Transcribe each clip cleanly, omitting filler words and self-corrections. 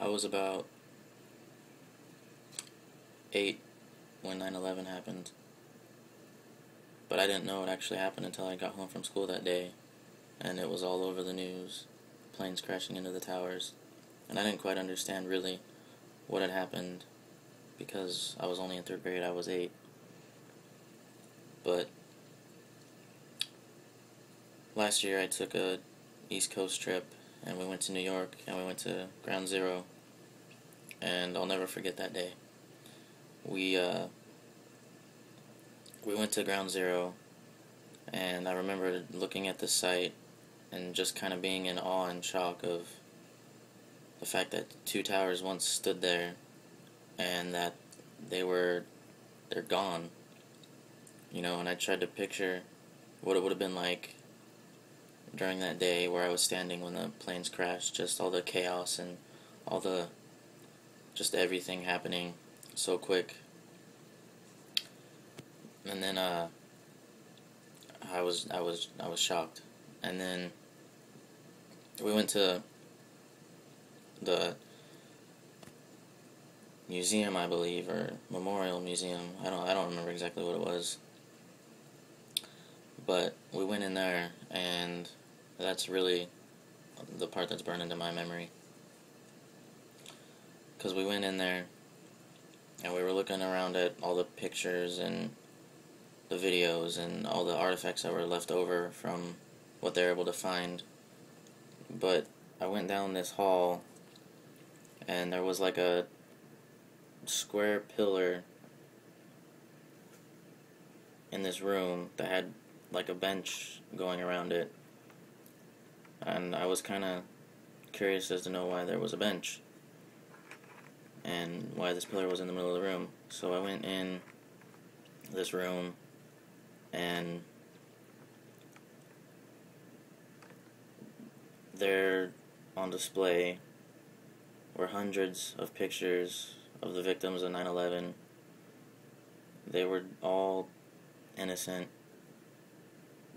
I was about 8 when 9/11 happened, but I didn't know it actually happened until I got home from school that day, and it was all over the news, planes crashing into the towers, and I didn't quite understand really what had happened because I was only in 3rd grade. I was 8. But last year I took a East Coast trip, and we went to New York, and we went to Ground Zero, and I'll never forget that day. We we went to Ground Zero, and I remember looking at the site and just kind of being in awe and shock of the fact that 2 towers once stood there, and that they're gone. And I tried to picture what it would have been like during that day where I was standing when the planes crashed, just all the chaos and all the just everything happening so quick. And then I was shocked. And then we went to the museum, I believe, or Memorial Museum. I don't remember exactly what it was. But we went in there, and that's really the part that's burned into my memory. Because we went in there, and we were looking around at all the pictures and the videos and all the artifacts that were left over from what they were able to find. But I went down this hall, and there was like a square pillar in this room that had like a bench going around it, and I was kind of curious as to know why there was a bench and why this pillar was in the middle of the room. So I went in this room, and there on display were hundreds of pictures of the victims of 9/11. They were all innocent,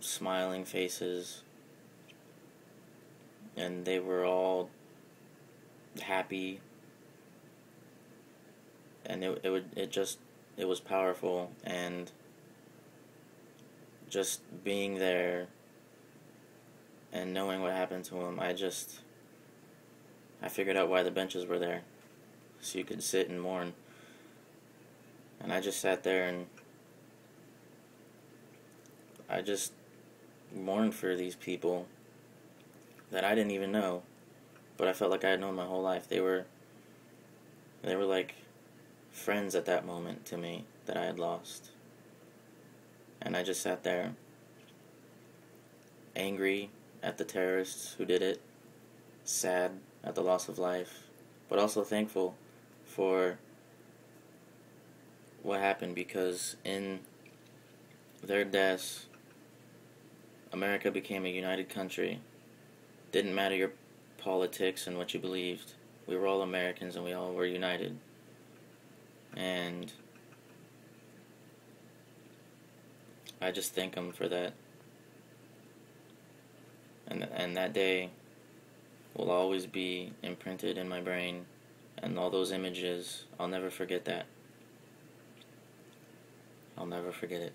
smiling faces, and they were all happy, and it was powerful. And just being there and knowing what happened to them, I figured out why the benches were there, so you could sit and mourn. And I just sat there, and I just mourned for these people that I didn't even know, but I felt like I had known my whole life. They were like friends at that moment to me that I had lost. And I just sat there, angry at the terrorists who did it, sad at the loss of life, but also thankful for what happened, because in their deaths, America became a united country. Didn't matter your politics and what you believed. We were all Americans, and we all were united. And I just thank them for that. And that day will always be imprinted in my brain, and all those images, I'll never forget that. I'll never forget it.